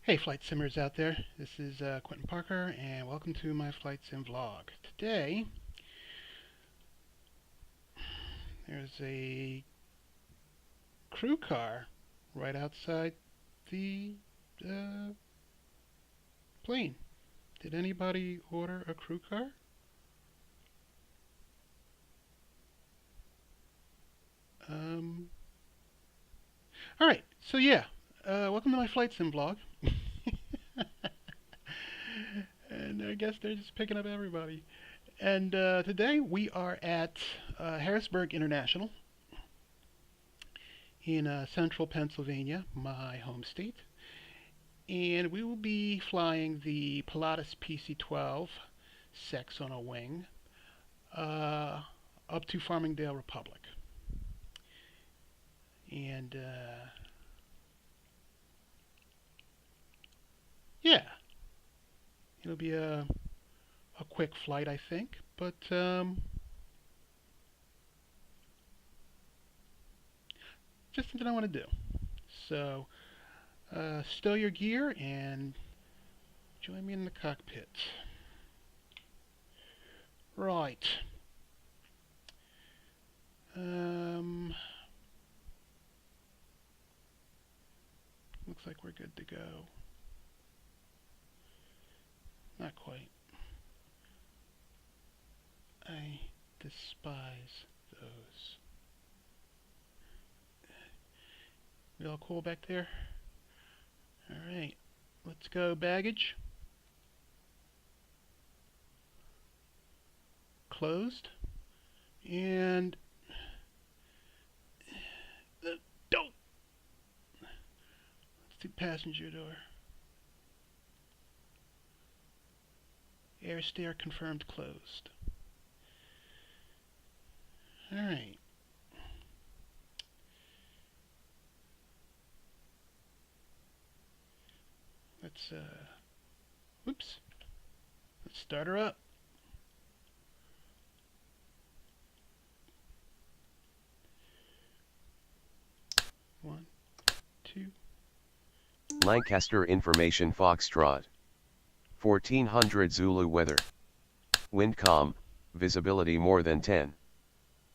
Hey Flight Simmers out there, this is Quentin Parker and welcome to my Flight Sim vlog. Today, there's a crew car right outside the plane. Did anybody order a crew car? Alright, so yeah, welcome to my Flight Sim vlog. And I guess they're just picking up everybody. And today we are at Harrisburg International in central Pennsylvania, my home state. And we will be flying the Pilatus PC-12 Sex on a Wing up to Farmingdale Republic. And yeah, it'll be a quick flight, I think, but just something I want to do. So stow your gear and join me in the cockpit. Right. Looks like we're good to go. Not quite. I despise those. We all cool back there? Alright, let's go baggage. Closed. And don't. Let's do passenger door. Air stair confirmed closed. Alright. Let's start her up. One, two. Lancaster Information Foxtrot. 1400 Zulu weather. Wind calm, visibility more than 10.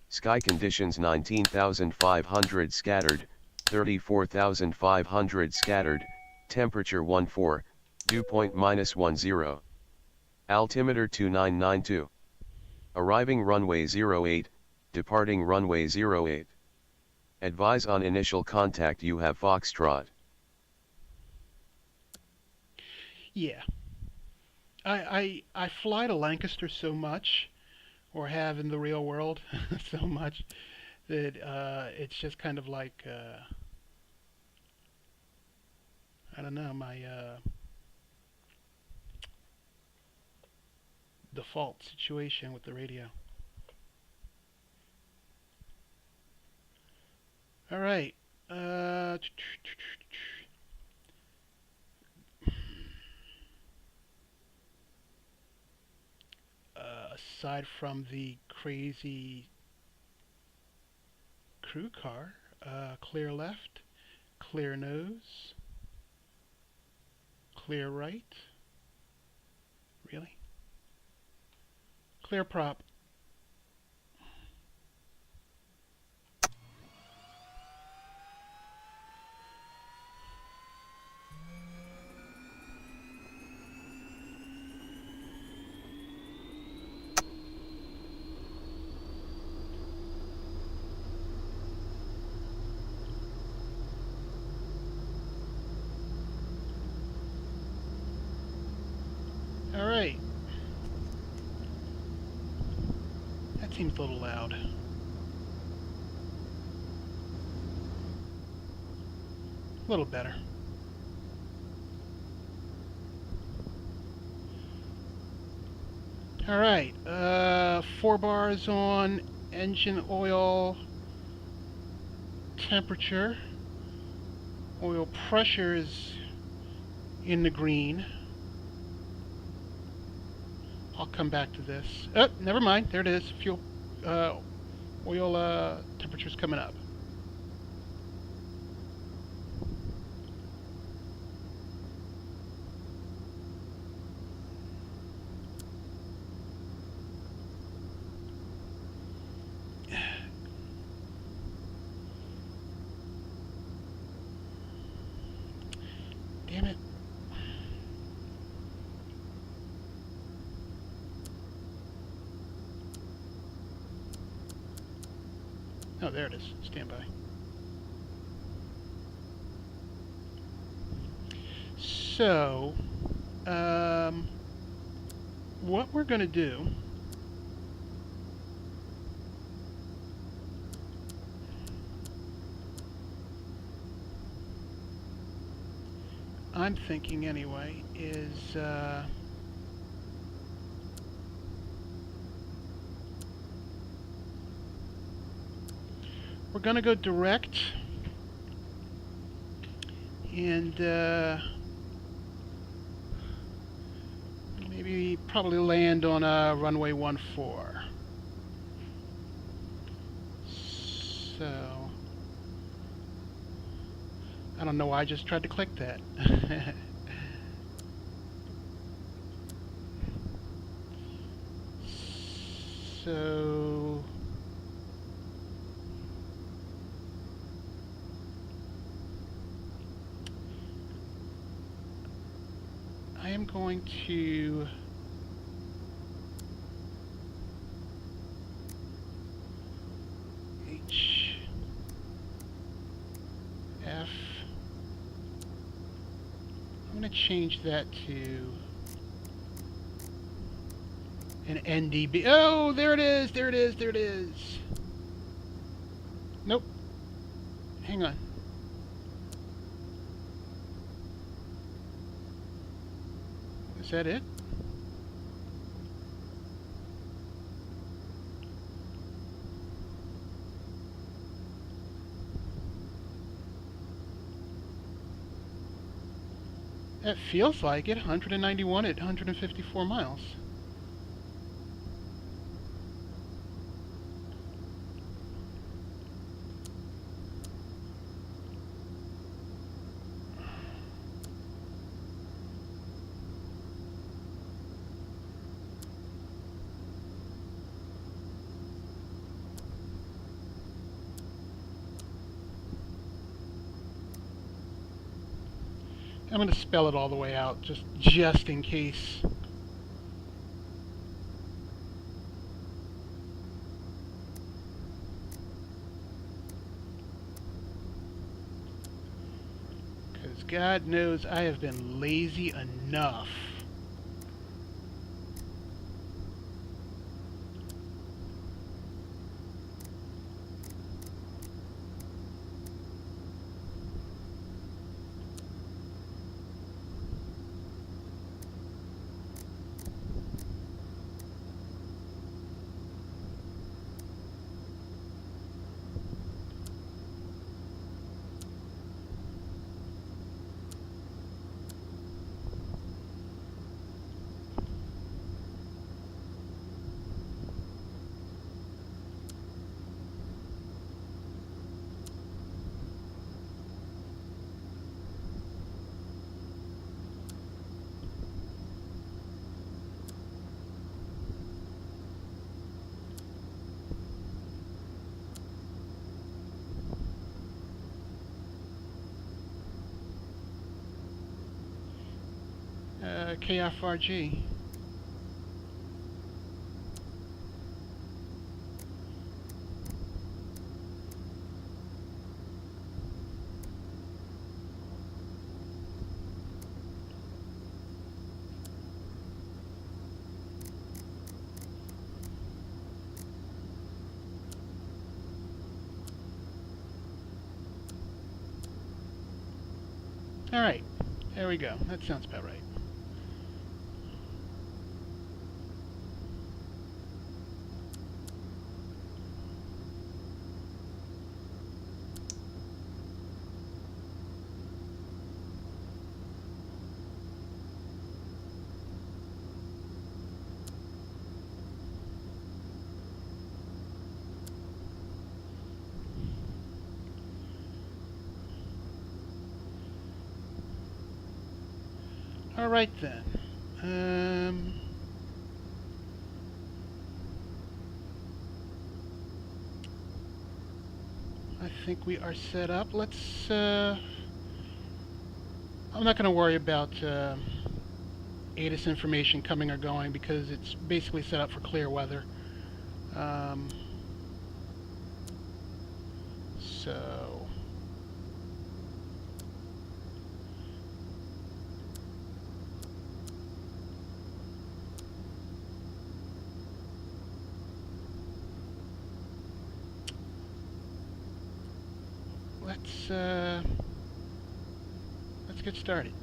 Sky conditions 19,500 scattered, 34,500 scattered, temperature 14, dew point -10. Altimeter 2992. Arriving runway 08, departing runway 08. Advise on initial contact you have Foxtrot. Yeah. I fly to Lancaster so much, or have in the real world so much, that it's just kind of like, I don't know, my default situation with the radio. Alright. Aside from the crazy crew car, clear left, clear nose, clear right. Really? Clear prop. Alright. That seems a little loud. A little better. Alright, 4 bars on engine oil temperature. Oil pressure is in the green. I'll come back to this. Oh, never mind. There it is. Fuel, oil temperature's coming up. Oh, there it is. Stand by. So, what we're going to do I'm thinking anyway is we're going to go direct and maybe probably land on runway 14. So I don't know why I just tried to click that. So I am going to HF. I'm going to change that to an NDB. Oh, there it is, there it is, there it is. Nope. Hang on. Is that it? It feels like it. 191 at 154 miles. I'm going to spell it all the way out, just in case. Because God knows I have been lazy enough. KFRG. Alright, there we go. That sounds about right. Alright then. I think we are set up. Let's, I'm not going to worry about ATIS information coming or going because it's basically set up for clear weather. So let's get started.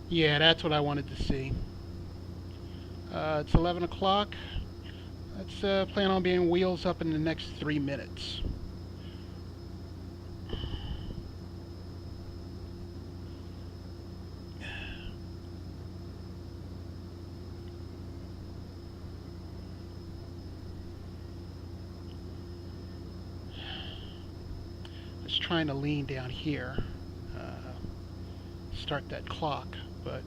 Yeah, that's what I wanted to see. It's 11 o'clock. Let's plan on being wheels up in the next 3 minutes. Just trying to lean down here, start that clock, but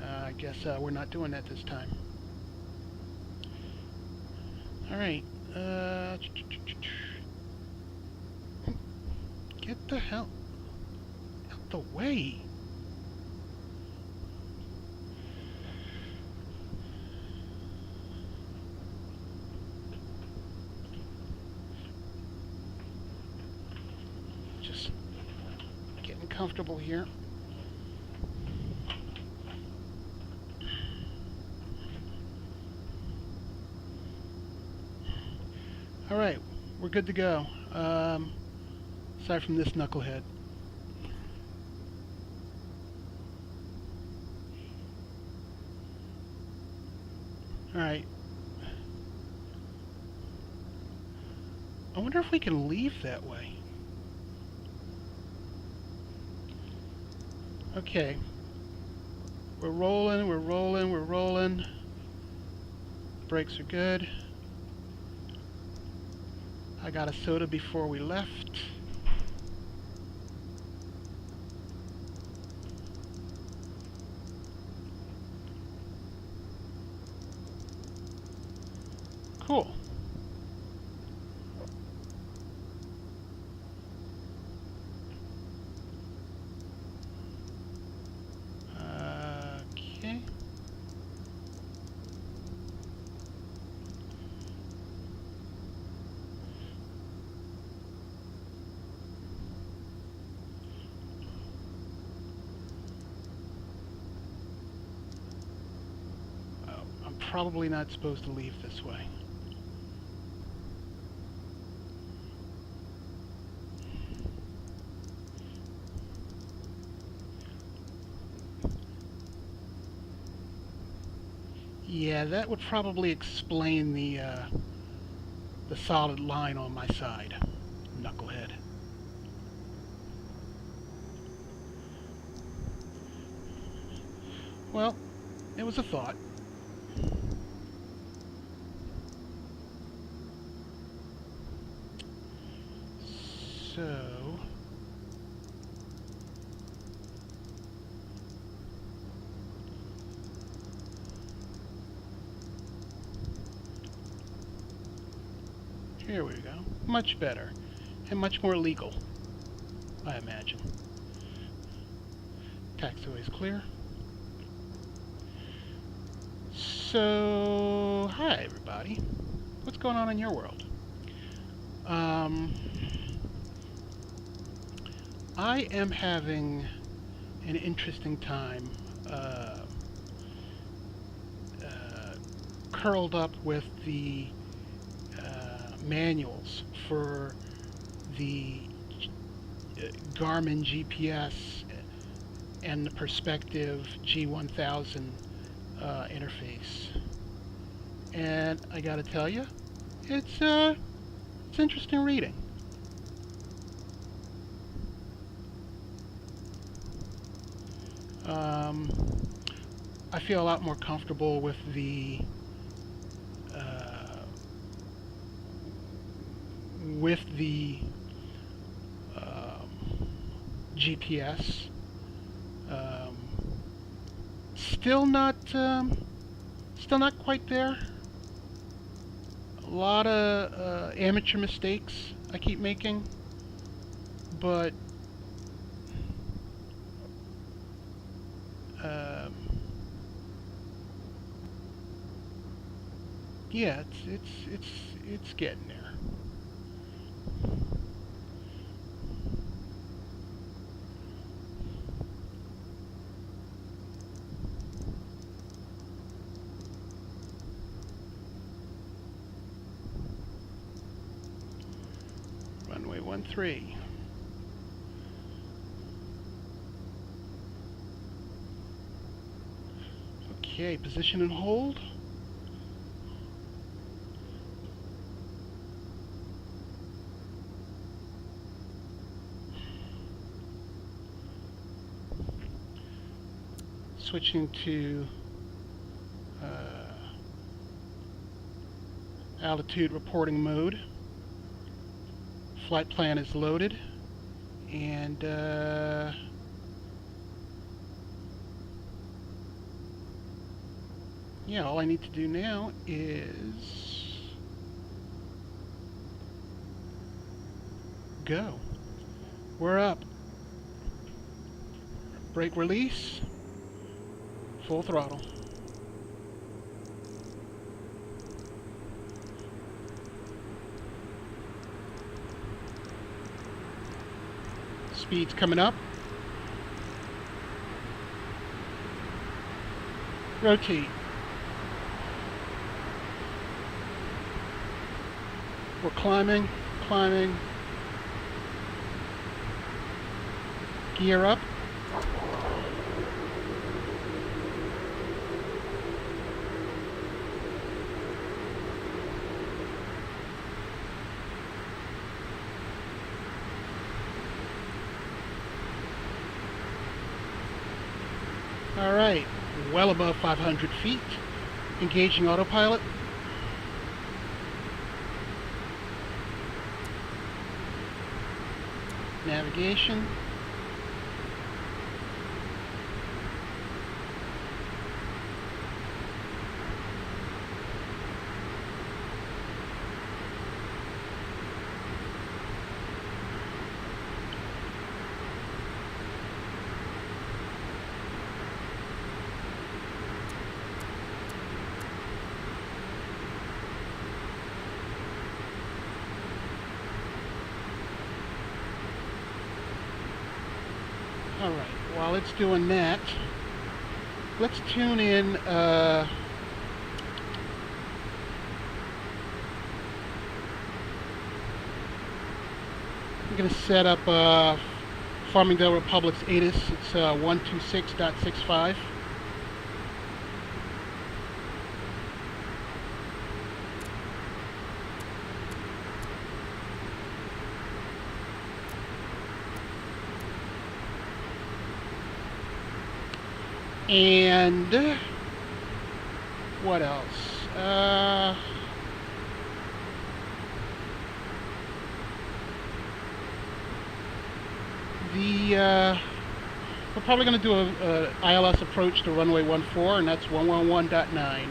I guess we're not doing that this time. All right. Get the hell out the way. Just getting comfortable here. All right, we're good to go. Aside from this knucklehead. All right. I wonder if we can leave that way. Okay. We're rolling, we're rolling, we're rolling. Brakes are good. I got a soda before we left. Cool. Okay. I'm probably not supposed to leave this way. Yeah, that would probably explain the solid line on my side, knucklehead. Well, it was a thought. So here we go. Much better. And much more legal, I imagine. Taxiway is clear. So, hi everybody. What's going on in your world? I am having an interesting time curled up with the manuals for the Garmin GPS and the Perspective G1000 interface, and I gotta tell you, it's interesting reading. I feel a lot more comfortable with the GPS. Still not quite there. A lot of amateur mistakes I keep making, but Yeah, it's getting there. Runway 13. Okay, position and hold. Switching to altitude reporting mode. Flight plan is loaded, and yeah, all I need to do now is go. We're up. Brake release. Full throttle. Speed's coming up. Rotate. We're climbing, climbing. Gear up. Alright, well above 500 feet. Engaging autopilot. Navigation. Alright, while it's doing that, let's tune in I'm going to set up Farmingdale Republic's ATIS. It's 126.65. And what else? We're probably going to do a ILS approach to runway 14, and that's 111.9.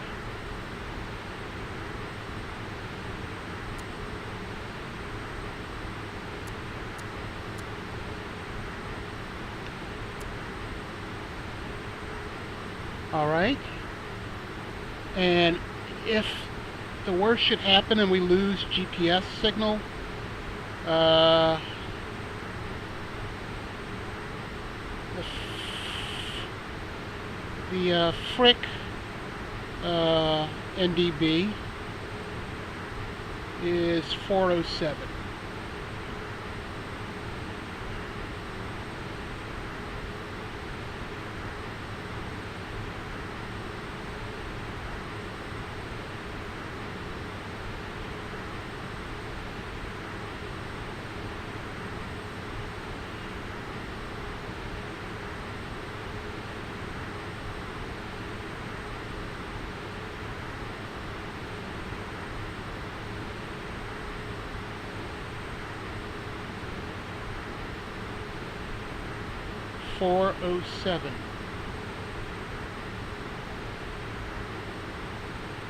All right. And if the worst should happen and we lose GPS signal, the Frick NDB is 407.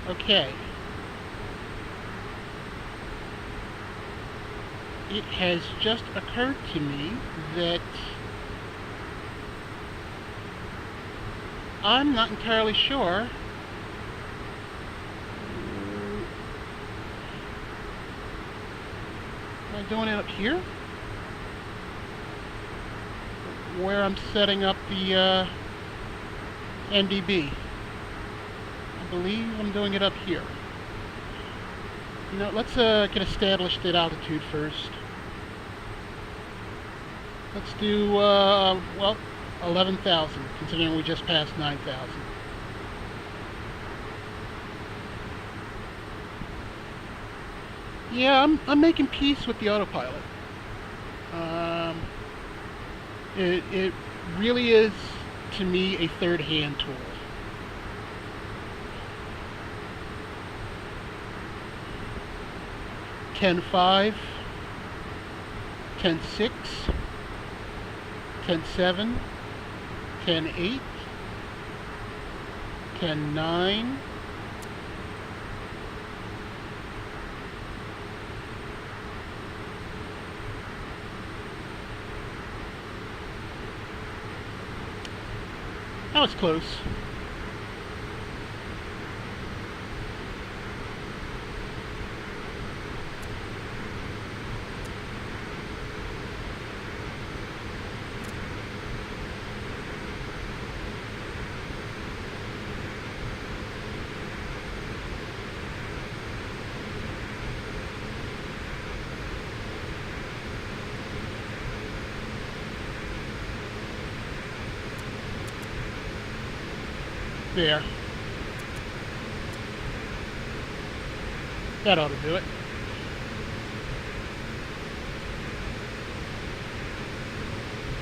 Okay. It has just occurred to me that I'm not entirely sure Am I doing it up here? Where I'm setting up the NDB. I believe I'm doing it up here. You know, let's get established at altitude first. Let's do, well, 11,000, considering we just passed 9,000. Yeah, I'm making peace with the autopilot. It really is, to me, a third-hand tool. $10.5, $10.6, $10.7, $10.8, $10.9, that was close. There. That ought to do it.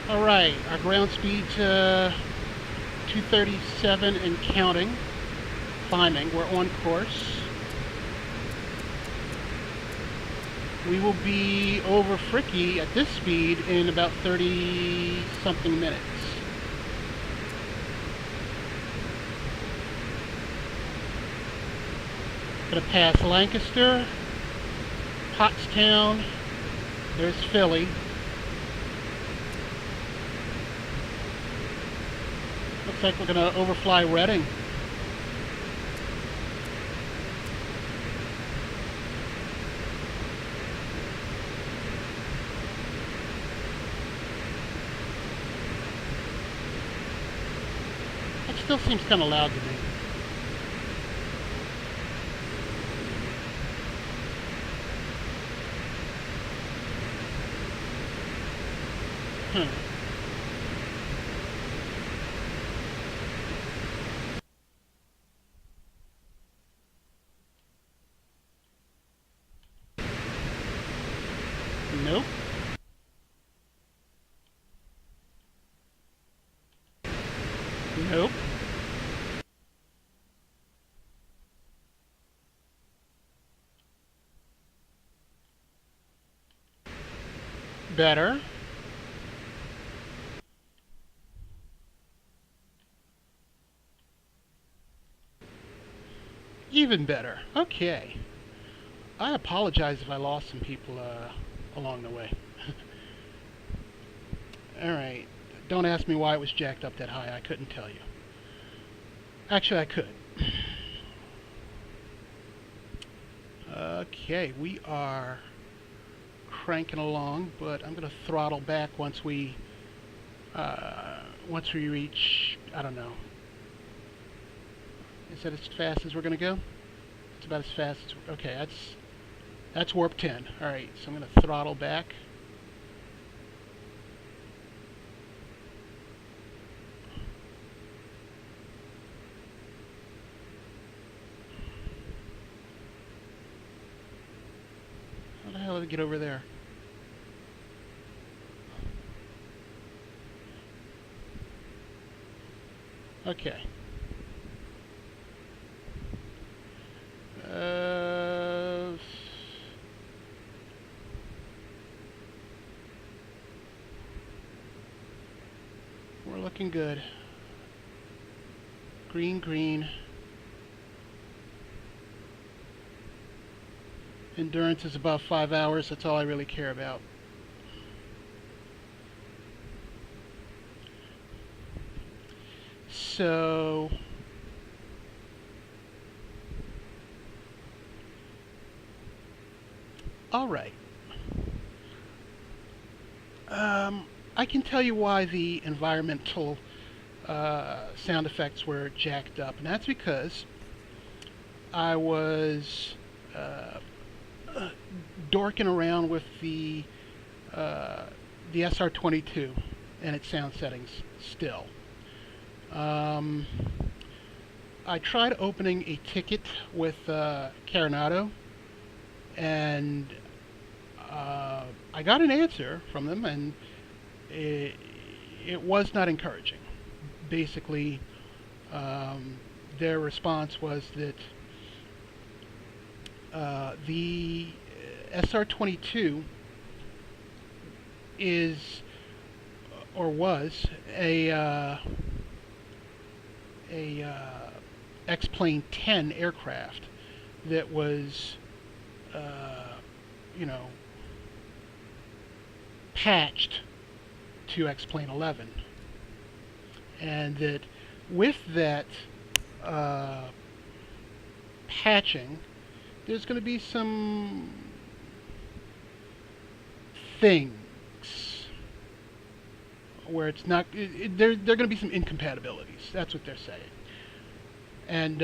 Alright, our ground speed's 237 and counting. Climbing. We're on course. We will be over Fricky at this speed in about 30-something minutes. Gonna pass Lancaster, Pottstown, there's Philly. Looks like we're gonna overfly Reading. That still seems kind of loud to me. Nope. Nope. Better. Even better. Okay. I apologize if I lost some people along the way. Alright. Don't ask me why it was jacked up that high. I couldn't tell you. Actually, I could. Okay, we are cranking along, but I'm going to throttle back once we reach, I don't know. Is that as fast as we're going to go? It's about as fast as, okay, that's warp 10. Alright, so I'm going to throttle back. How the hell did I get over there? Okay. We're looking good. Green, green. Endurance is above 5 hours. That's all I really care about. So all right. I can tell you why the environmental sound effects were jacked up, and that's because I was uh, dorking around with uh, the SR22 and its sound settings still. Um, I tried opening a ticket with Carenado, and I got an answer from them, and it, it was not encouraging. Basically, um, their response was that the SR22 is or was a X-Plane 10 aircraft that was, uh, you know, patched to X-Plane 11, and that with that uh, patching, there's going to be some things where it's not. There are going to be some incompatibilities. That's what they're saying, and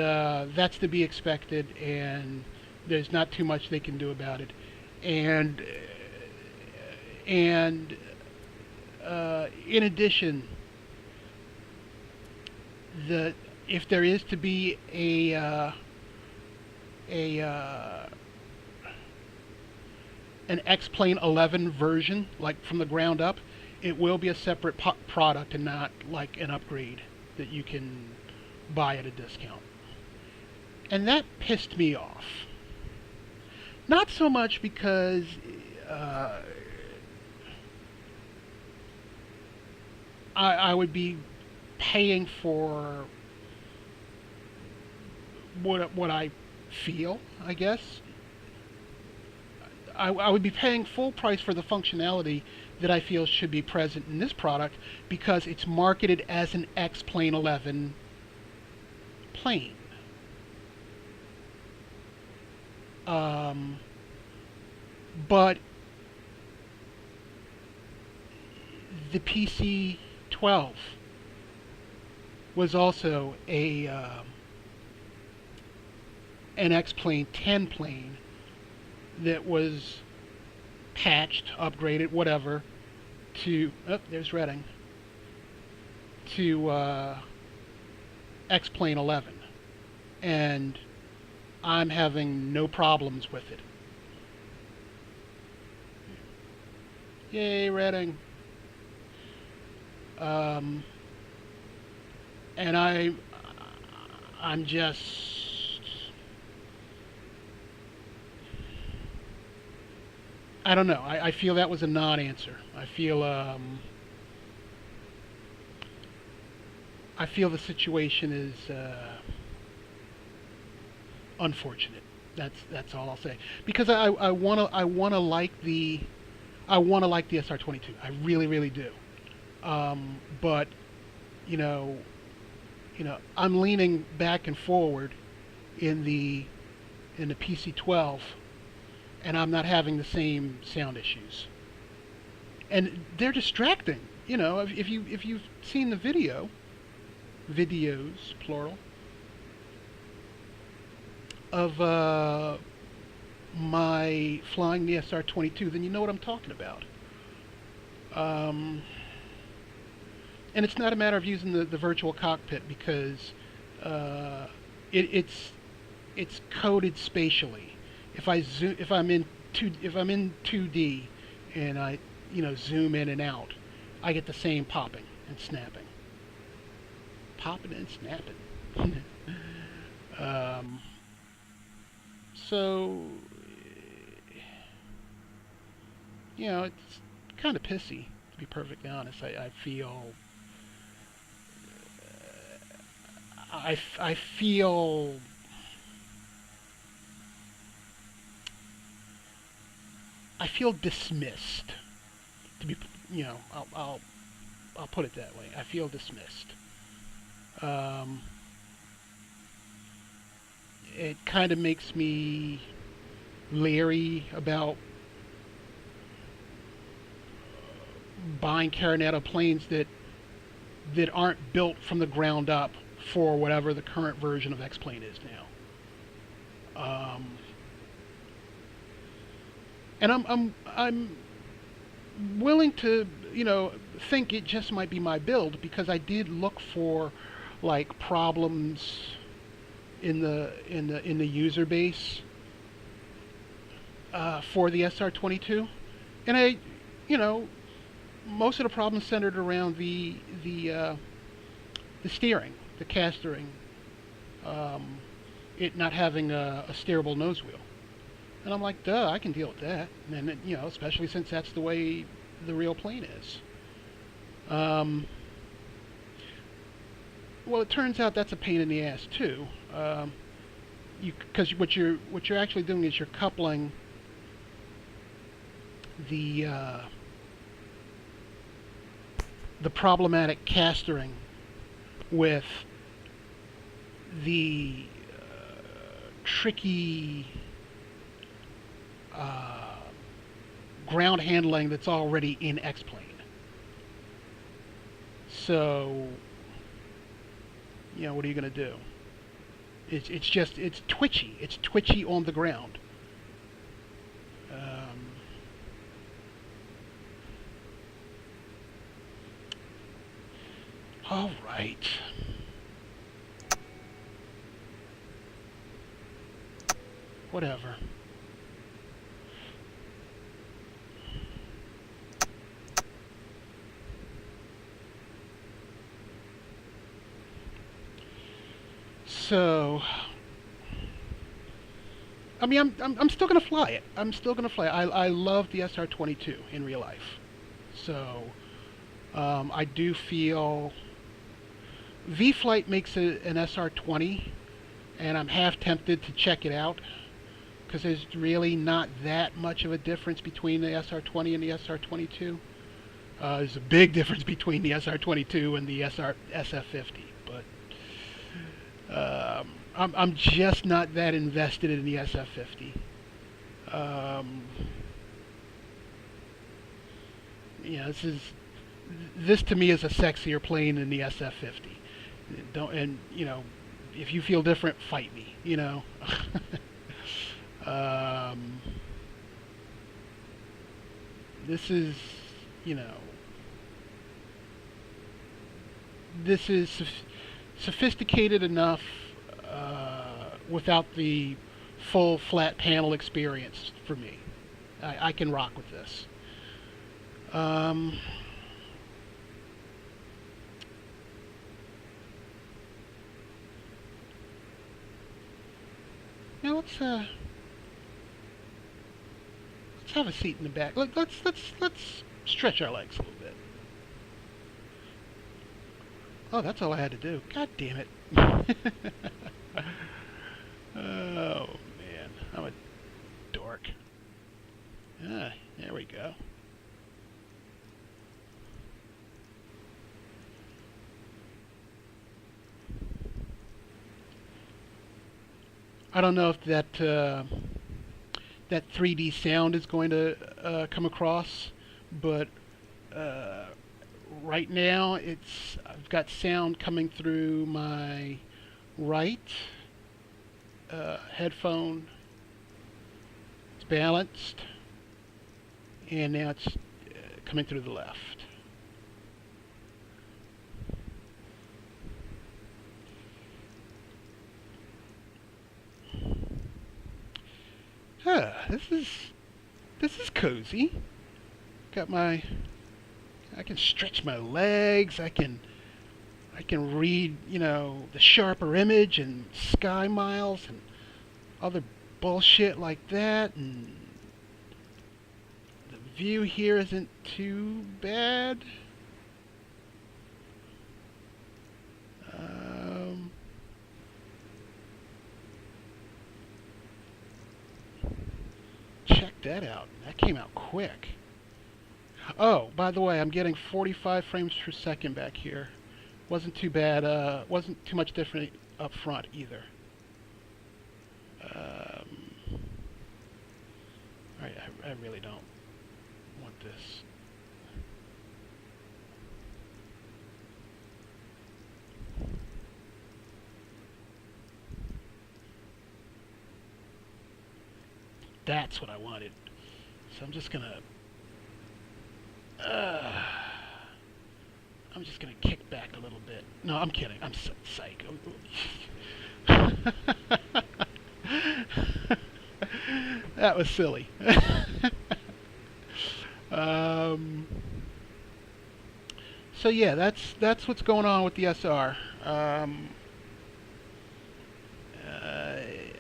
that's to be expected. And there's not too much they can do about it. And in addition, the if there is to be a an X-Plane 11 version, like from the ground up, it will be a separate product and not like an upgrade that you can buy at a discount. And that pissed me off. Not so much because uh, I would be paying for what I feel, I guess. I would be paying full price for the functionality that I feel should be present in this product because it's marketed as an X-Plane 11 plane. Um, but the PC-12 was also an X-Plane 10 plane that was patched, upgraded, whatever, to, oh, there's Reading, to X-Plane 11. And I'm having no problems with it. Yay, Reading. And I'm just, I don't know. I feel that was a non-answer. I feel the situation is unfortunate. That's all I'll say. Because I wanna like the SR22. I really do. But you know I'm leaning back and forward in the PC-12, and I'm not having the same sound issues. And they're distracting. If you've seen the videos plural, of my flying the SR22, then you know what I'm talking about. And it's not a matter of using the virtual cockpit because it's coded spatially. If I'm in 2D and I zoom in and out, I get the same popping and snapping. Popping and snapping. So it's kind of pissy, to be perfectly honest. I feel I feel dismissed. To be, I'll put it that way. I feel dismissed. It kind of makes me leery about buying Carinetto planes that aren't built from the ground up for whatever the current version of X-Plane is now. And I'm willing to, think it just might be my build, because I did look for like problems in the user base for the SR22, and most of the problems centered around the steering, the castering, it not having a steerable nose wheel. And I'm like, duh, I can deal with that. And then, especially since that's the way the real plane is. Well, it turns out that's a pain in the ass too. Because what you're actually doing is you're coupling the problematic castering with the tricky ground handling that's already in X-Plane. So, what are you going to do? It's twitchy. It's twitchy on the ground. All right. Whatever. So, I mean, I'm still gonna fly it. I'm still gonna fly it. I love the SR22 in real life. So, I do feel V-Flight makes an SR20, and I'm half tempted to check it out, because there's really not that much of a difference between the SR20 and the SR22. There's a big difference between the SR22 and the SF50, but I'm just not that invested in the SF50. This to me is a sexier plane than the SF50. If you feel different, fight me. This is, this is sophisticated enough without the full flat panel experience for me. I can rock with this. Now let's have a seat in the back. Let's stretch our legs a little bit. Oh, that's all I had to do. God damn it. Oh, man. I'm a dork. Ah, there we go. I don't know if that 3D sound is going to come across, but right now I've got sound coming through my right headphone. It's balanced, and now it's coming through the left. This is cozy. I can stretch my legs. I can read, the sharper image and sky miles and other bullshit like that. And the view here isn't too bad. Check that out. That came out quick. Oh, by the way, I'm getting 45 frames per second back here. Wasn't too bad. Wasn't too much different up front either. I really don't want this. That's what I wanted. So uh, I'm just gonna kick back a little bit. No, I'm kidding. I'm psych. That was silly. um, so yeah, that's what's going on with the SR. Uh,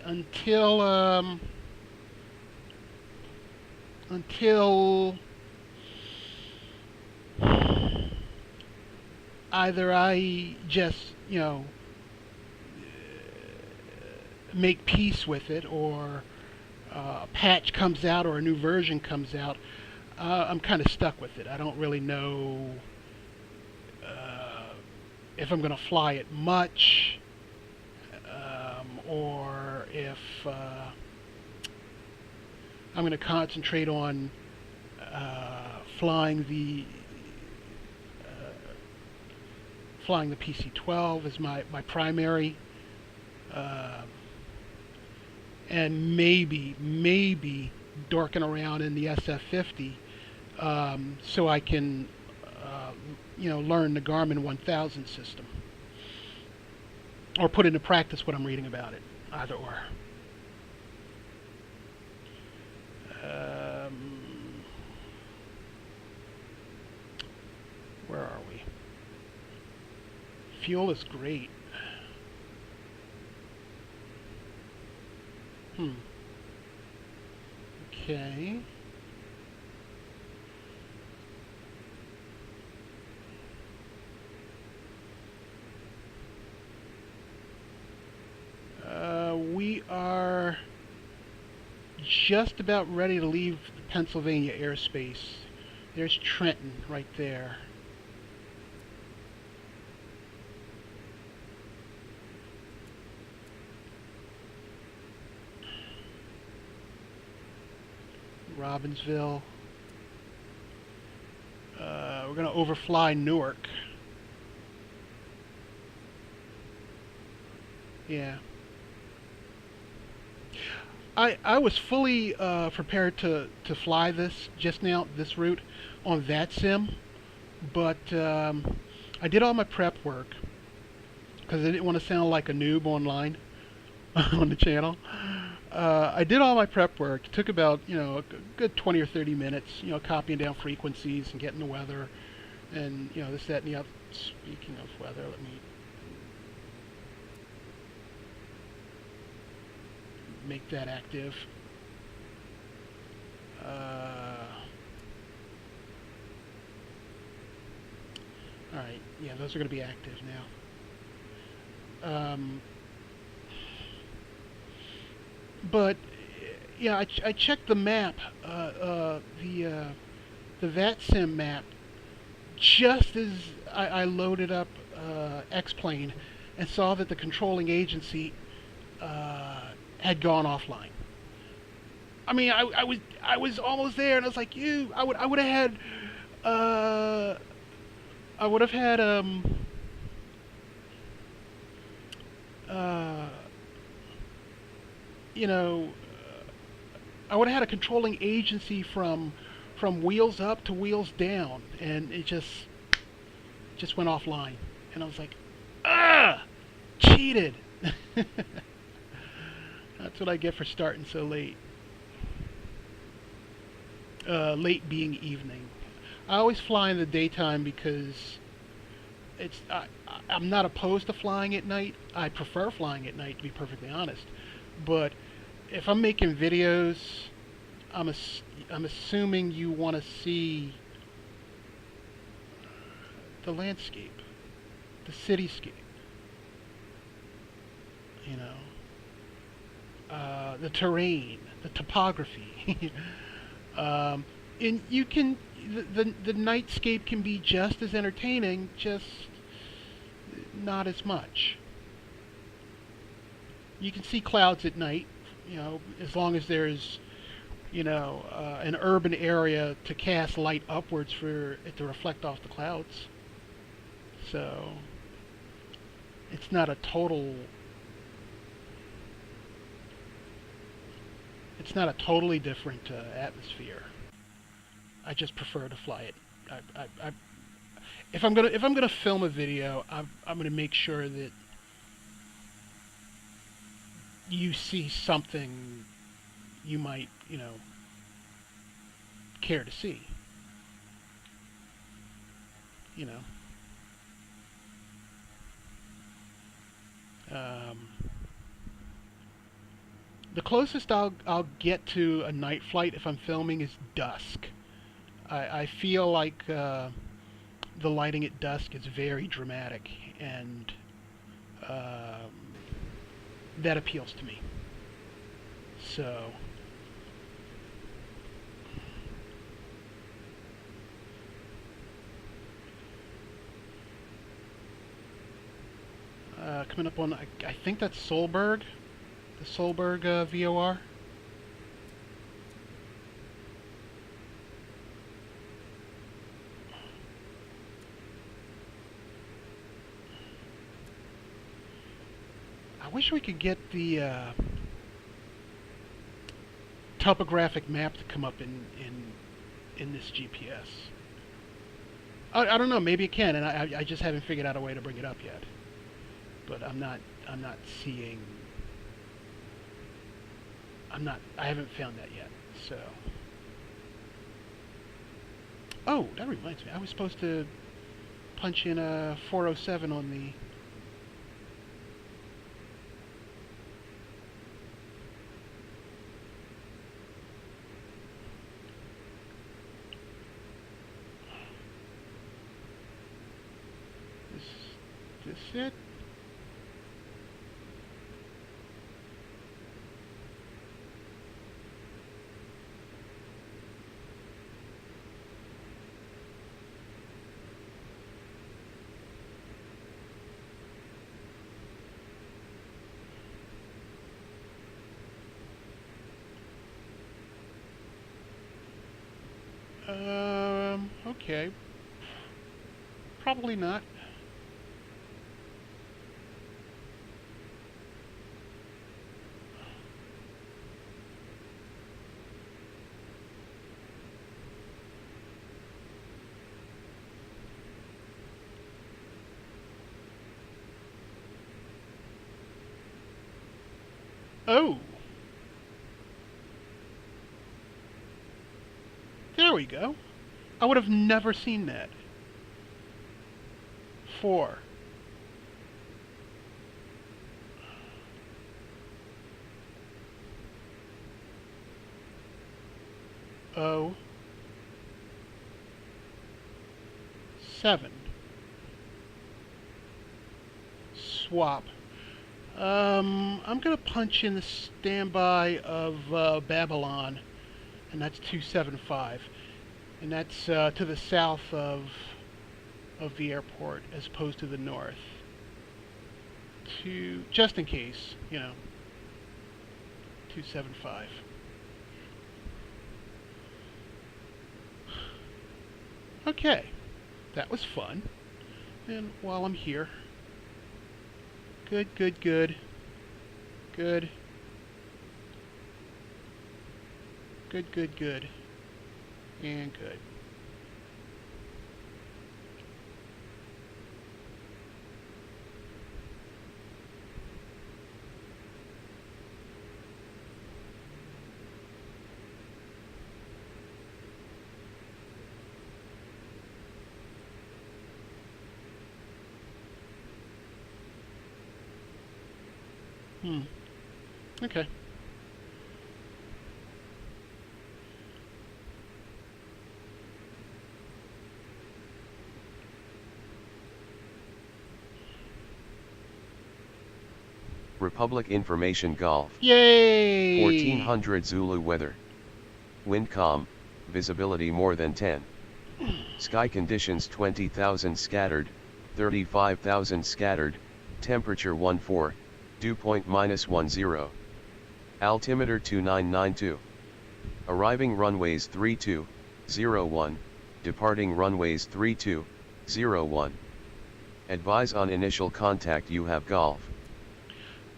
until until either I just make peace with it, or a patch comes out or a new version comes out, I'm kind of stuck with it. I don't really know if I'm going to fly it much, or if I'm going to concentrate on flying the PC-12 as my primary, and maybe dorking around in the SF50, so I can learn the Garmin 1000 system, or put into practice what I'm reading about it. Either or. Where are we? Fuel is great. Okay. We are just about ready to leave the Pennsylvania airspace. There's Trenton right there. Robbinsville. We're going to overfly Newark. Yeah. I was fully prepared to fly this just now, this route, on that sim, but I did all my prep work because I didn't want to sound like a noob online on the channel. I did all my prep work. It took about a good 20 or 30 minutes, copying down frequencies and getting the weather, and this, that, and the other. Speaking of weather, let me make that active. Alright, yeah, those are going to be active now. But yeah, I checked the map, the VATSIM map, just as I loaded up X-Plane, and saw that the controlling agency had gone offline. I mean, I was almost there, and I was like, I would have had I would have had I would have had a controlling agency from wheels up to wheels down, and it just went offline, and I was like, cheated. That's what I get for starting so late. Late being evening. I always fly in the daytime because I'm not opposed to flying at night. I prefer flying at night, to be perfectly honest. But if I'm making videos, I'm assuming you want to see the landscape, the cityscape, the terrain, the topography. And you can, the nightscape can be just as entertaining, just not as much. You can see clouds at night, as long as there's, an urban area to cast light upwards for it to reflect off the clouds. So it's not a total it's not a totally different atmosphere. I just prefer to fly it. I, if I'm gonna film a video, I'm gonna make sure that you see something you might, care to see. You know. The closest I'll get to a night flight if I'm filming is dusk. I feel like the lighting at dusk is very dramatic, and that appeals to me. So, coming up on, I think that's Solberg, the Solberg VOR. I wish we could get the topographic map to come up in this GPS. I don't know, maybe it can, and I just haven't figured out a way to bring it up yet. But I'm not seeing. I haven't found that yet. So. Oh, that reminds me. I was supposed to punch in a 407 on the. This it? Okay. Probably not. Oh! There we go. I would have never seen that. 4. O. 7. Swap. I'm gonna punch in the standby of Babylon, and that's 275, and that's to the south of the airport as opposed to the north. Just in case, 275. Okay, that was fun. And while I'm here, good. And good. Okay. Republic Information Golf. Yay! 1400 Zulu weather. Wind calm, visibility more than 10. Sky conditions 20,000 scattered, 35,000 scattered, temperature 14, dew point -10. Altimeter 2992. Arriving runways 3201, departing runways 3201. Advise on initial contact you have golf.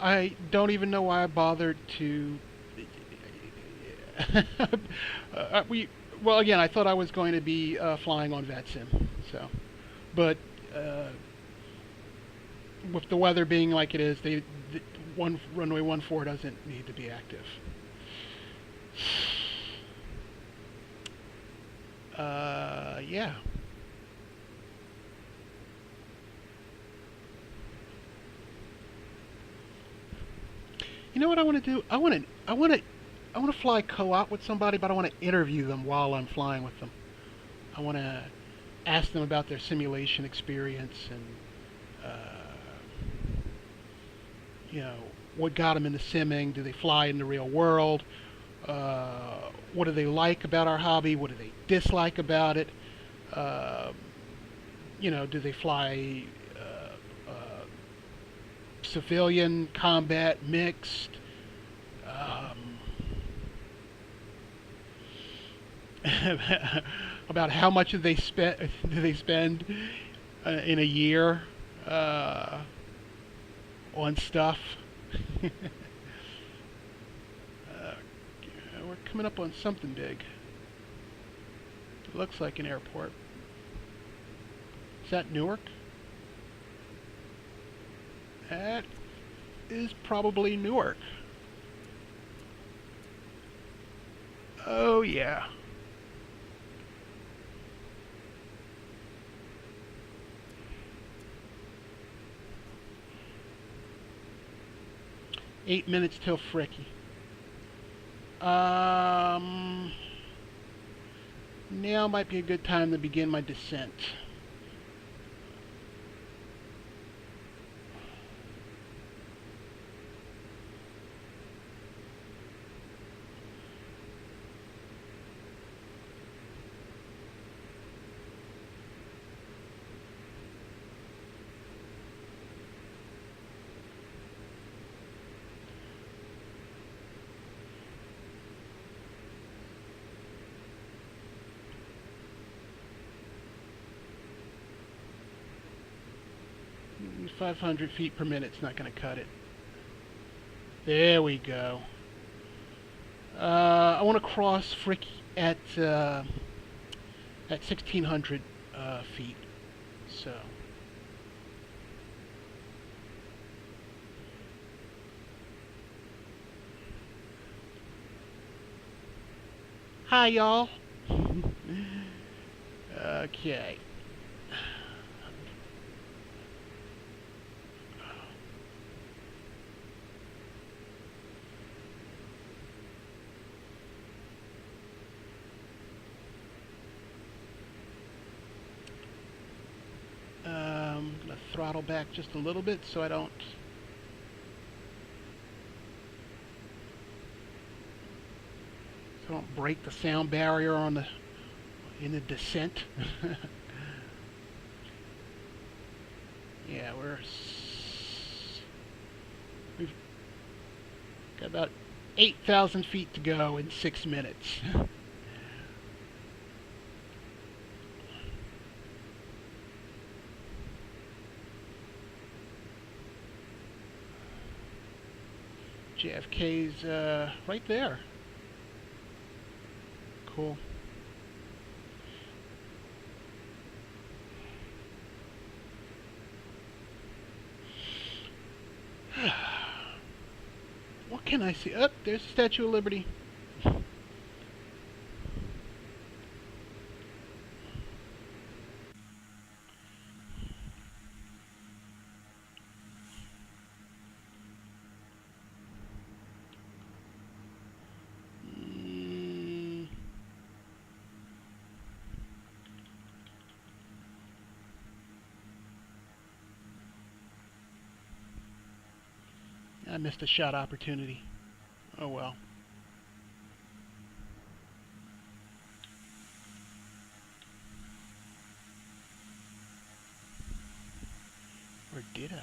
I don't even know why I bothered to. well, again, I thought I was going to be flying on VetSim, so, but uh, with the weather being like it is, one runway 14 doesn't need to be active. Yeah. You know what I want to do? I want to fly co-op with somebody, but I want to interview them while I'm flying with them. I want to ask them about their simulation experience and you know, what got them into simming. Do they fly in the real world? What do they like about our hobby? What do they dislike about it? Uh, you know, do they fly civilian, combat, mixed? Um, about how much do they spend in a year on stuff? We're coming up on something big. It looks like an airport. Is that Newark? That is probably Newark. Oh yeah. $8 till Fricky. Now might be a good time to begin my descent. Mm, 500 feet per minute's not going to cut it. There we go. I want to cross Frick at 1600 feet. So. Hi, y'all. Okay. I'm going to throttle back just a little bit so I don't break the sound barrier in the descent. Yeah, we've got about 8,000 feet to go in 6 minutes. JFK's right there. Cool. What can I see? Oh, there's the Statue of Liberty. I missed a shot opportunity. Oh well. Or did I?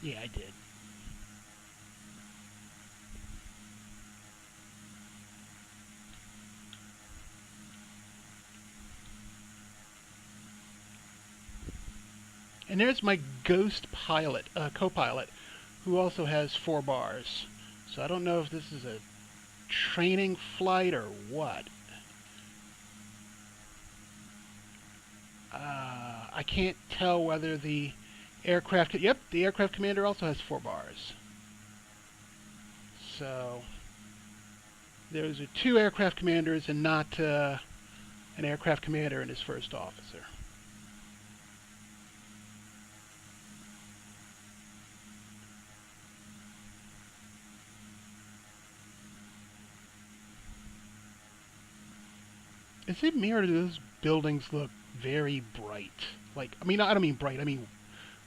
Yeah, I did. And there's my ghost pilot, co-pilot, who also has 4 bars. So I don't know if this is a training flight or what. I can't tell whether the aircraft... Yep, the aircraft commander also has 4 bars. So those are 2 aircraft commanders and not an aircraft commander and his first officer. Is it me or do those buildings look very bright? Like, I mean, I don't mean bright, I mean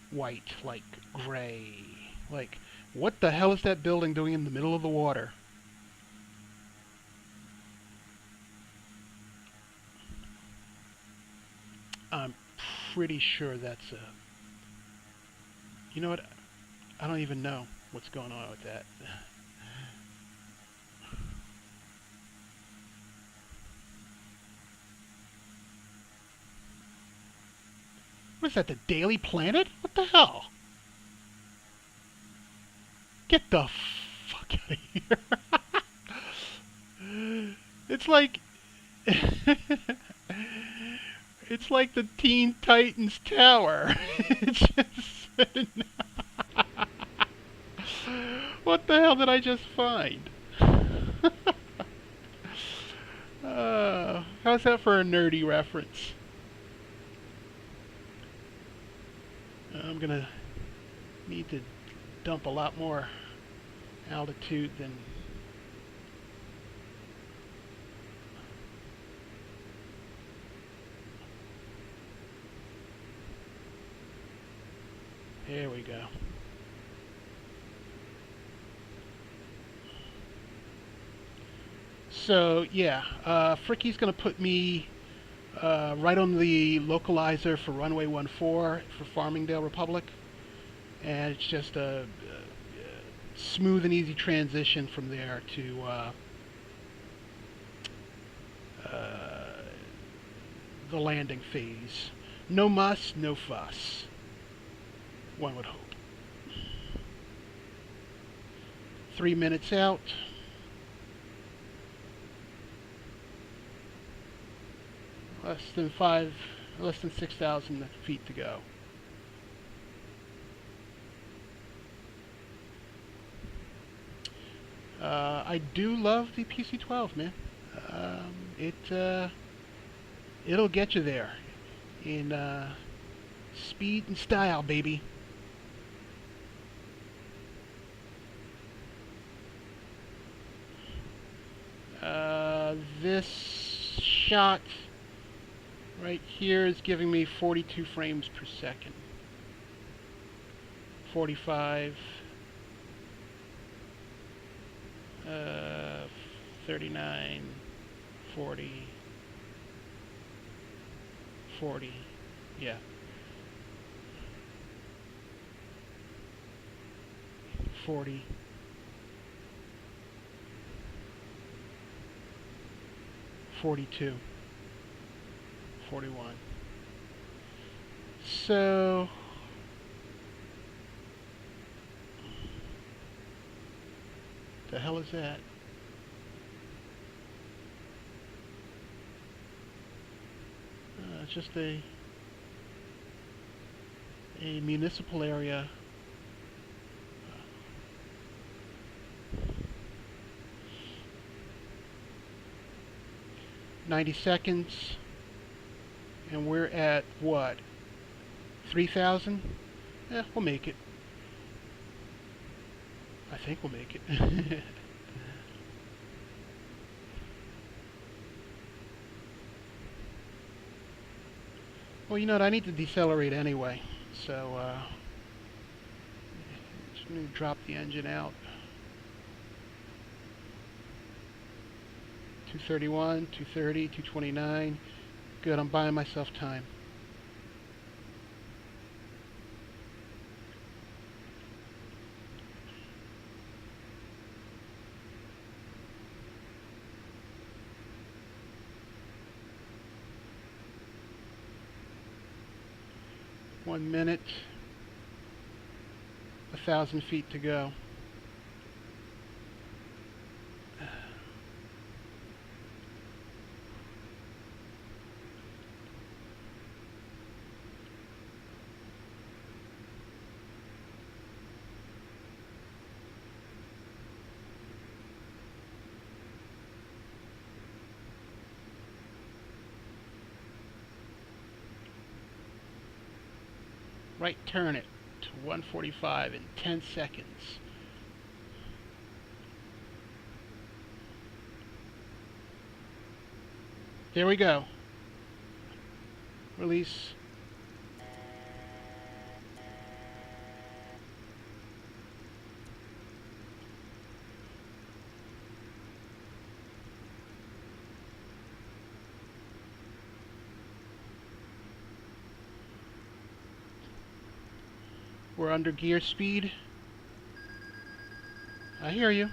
white, like gray. Like, what the hell is that building doing in the middle of the water? I'm pretty sure that's a... You know what? I don't even know what's going on with that. What is that, the Daily Planet? What the hell? Get the fuck out of here. It's like... it's like the Teen Titans Tower. It's just... What the hell did I just find? How's that for a nerdy reference? I'm gonna need to dump a lot more altitude than... There we go. So yeah, Fricky's gonna put me right on the localizer for runway 14 for Farmingdale Republic, and it's just a smooth and easy transition from there to the landing phase. No muss, no fuss, one would hope. 3 minutes out. Less than 6,000 feet to go. I do love the PC-12, man. It'll get you there in speed and style, baby. This shot right here is giving me 42 frames per second. 45, 39, 40, 40, yeah. 40. 42. 41. So the hell is that? It's just a municipal area. 90 seconds. And we're at what? 3,000? Yeah, we'll make it. I think we'll make it. Well, you know what? I need to decelerate anyway. So, just going to drop the engine out. 231, 230, 229. Good, I'm buying myself time. 1 minute, 1,000 feet to go. Right turn it to 145 in 10 seconds. There we go. Release. We're under gear speed. I hear you.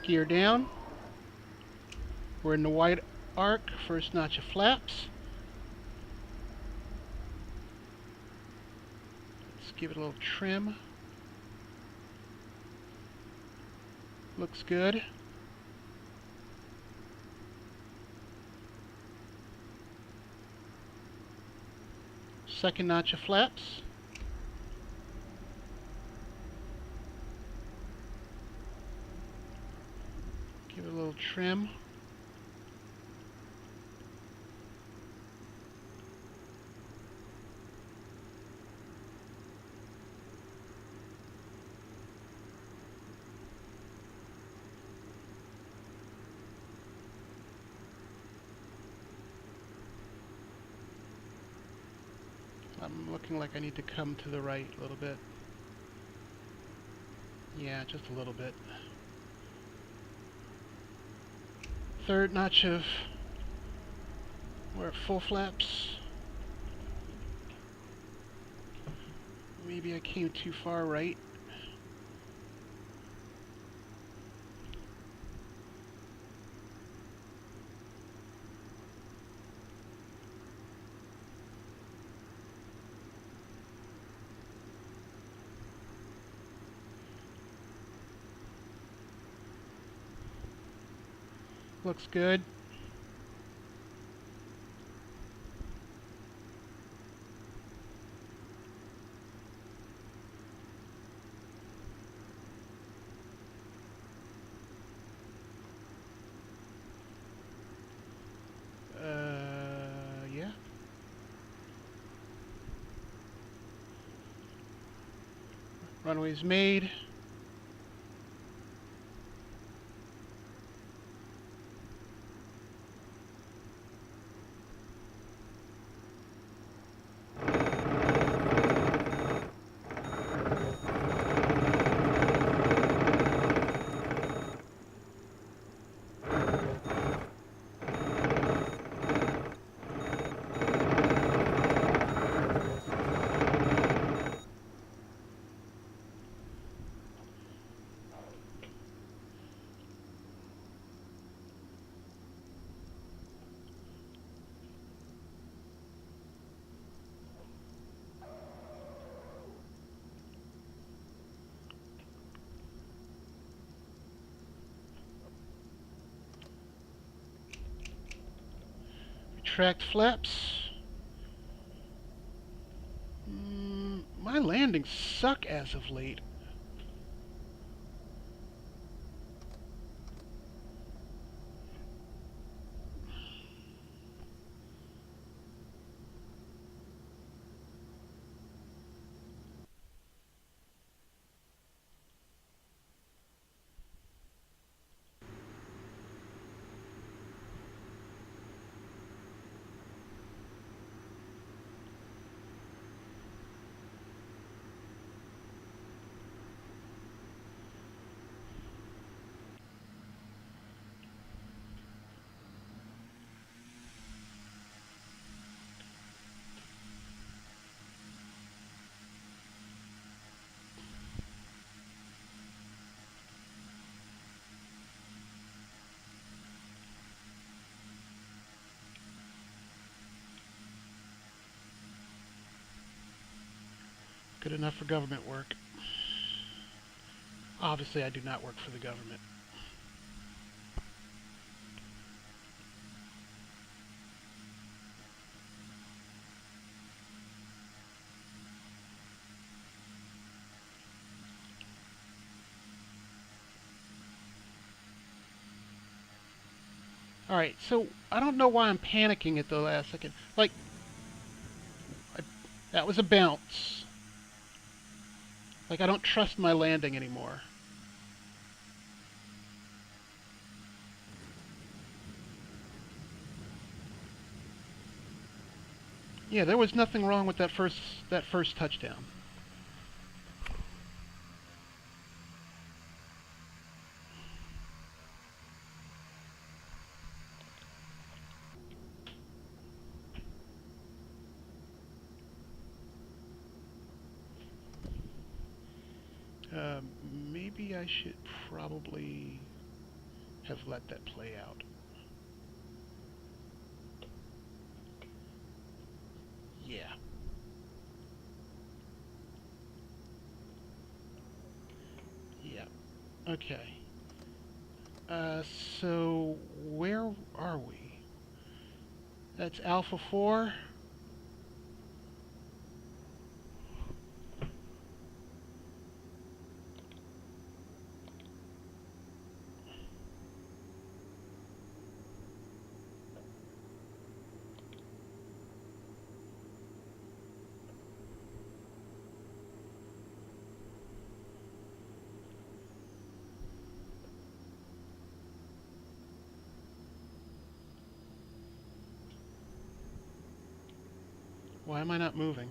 Gear down. We're in the wide arc, first notch of flaps. Let's give it a little trim. Looks good. Second notch of flaps. Give it a little trim. I'm looking like I need to come to the right a little bit. Yeah, just a little bit. Third notch of... we're at full flaps. Maybe I came too far right. Looks good. Yeah. Runway's made. Retract flaps. My landings suck as of late. good enough for government work. Obviously, I do not work for the government. Alright, so I don't know why I'm panicking at the last second. Like, that was a bounce. Like, I don't trust my landing anymore. Yeah, there was nothing wrong with that first touchdown. Maybe I should probably have let that play out. Yeah. Yeah. Okay. So where are we? That's Alpha 4. Why am I not moving?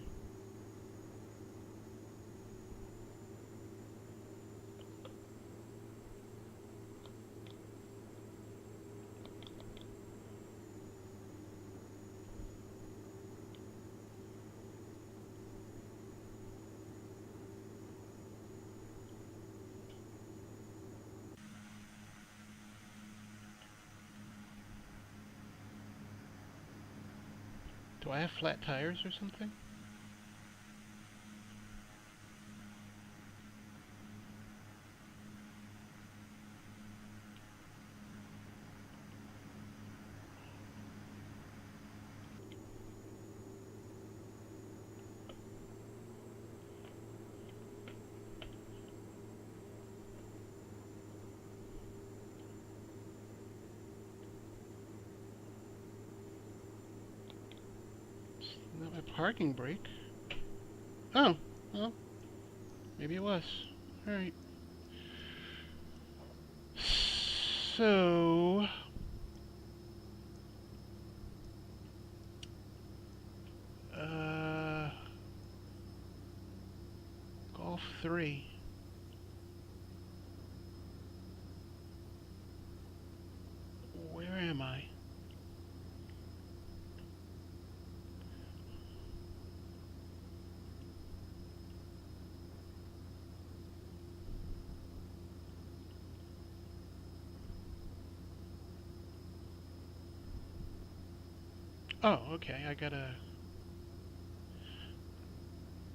Do I have flat tires or something? Not my parking brake. Oh, well, maybe it was. Alright. So... Golf 3. Where am I? Oh, okay, I gotta...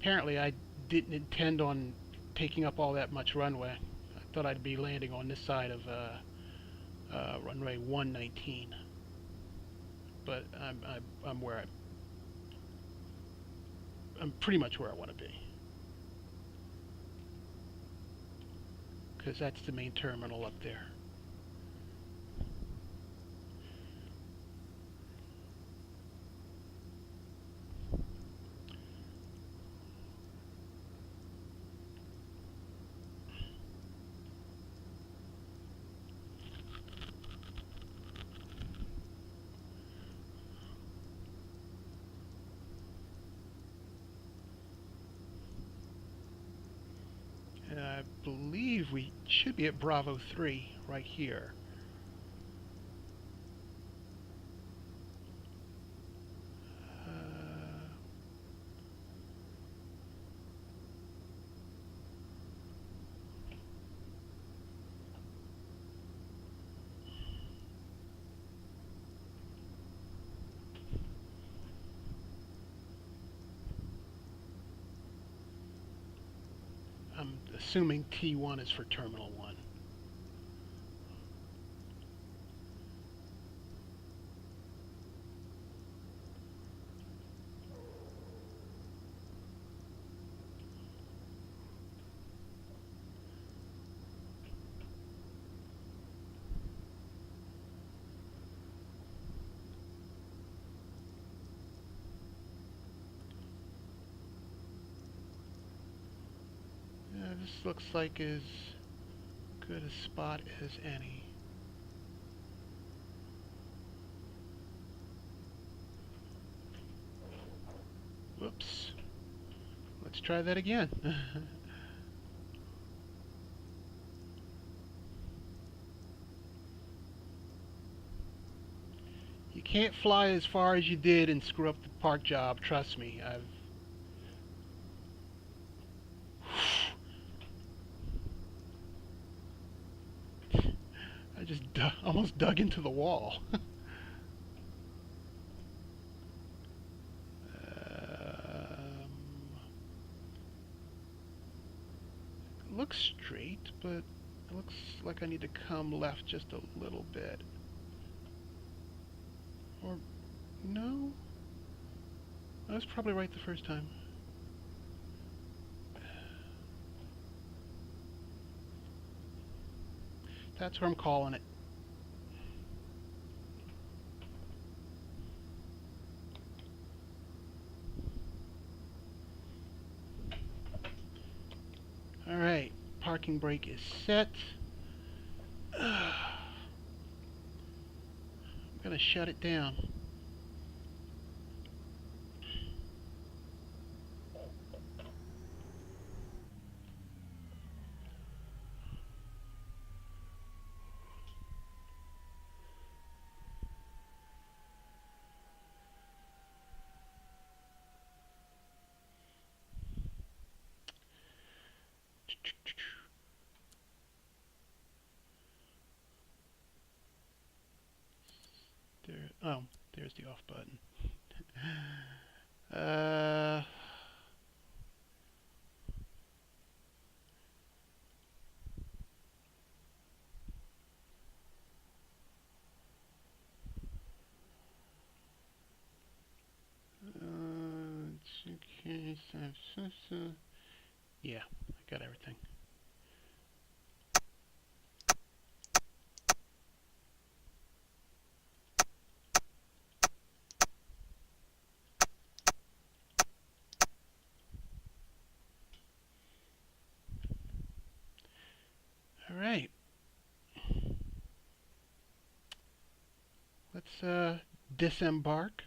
Apparently I didn't intend on taking up all that much runway. I thought I'd be landing on this side of runway 119. But I'm where I'm pretty much where I want to be. Because that's the main terminal up there. And I believe we should be at Bravo 3 right here. assuming T1 is for Terminal 1. This looks like as good a spot as any. Whoops. Let's try that again. You can't fly as far as you did and screw up the park job, trust me. I just almost dug into the wall. It looks straight, but it looks like I need to come left just a little bit. Or, no? I was probably right the first time. That's where I'm calling it. Alright, parking brake is set. I'm gonna shut it down. Oh, there's the off button. Okay, yeah, I got everything. All right. Let's disembark.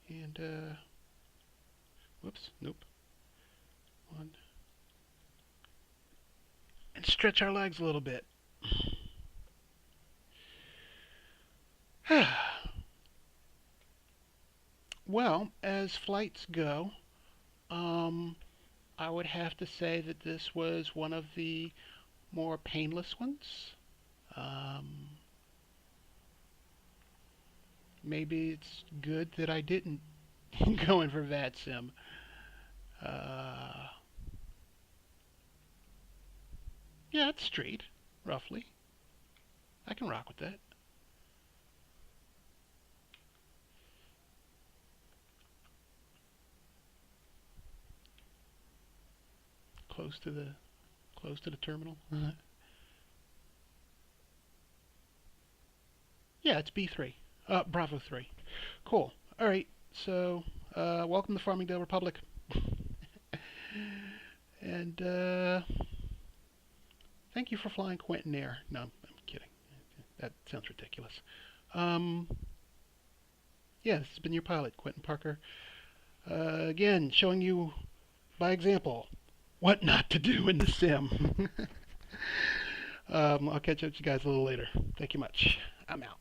And, whoops, nope. One. And stretch our legs a little bit. Well, as flights go, I would have to say that this was one of the more painless ones. Maybe it's good that I didn't go in for VATSIM. Yeah, it's straight, roughly. I can rock with that. Close to the terminal. Yeah, it's B3. Bravo 3. Cool. All right. So, welcome to Farmingdale Republic. And thank you for flying Quentin Air. No, I'm kidding. That sounds ridiculous. Yeah, this has been your pilot, Quentin Parker. Again, showing you by example what not to do in the sim. I'll catch up with you guys a little later. Thank you much. I'm out.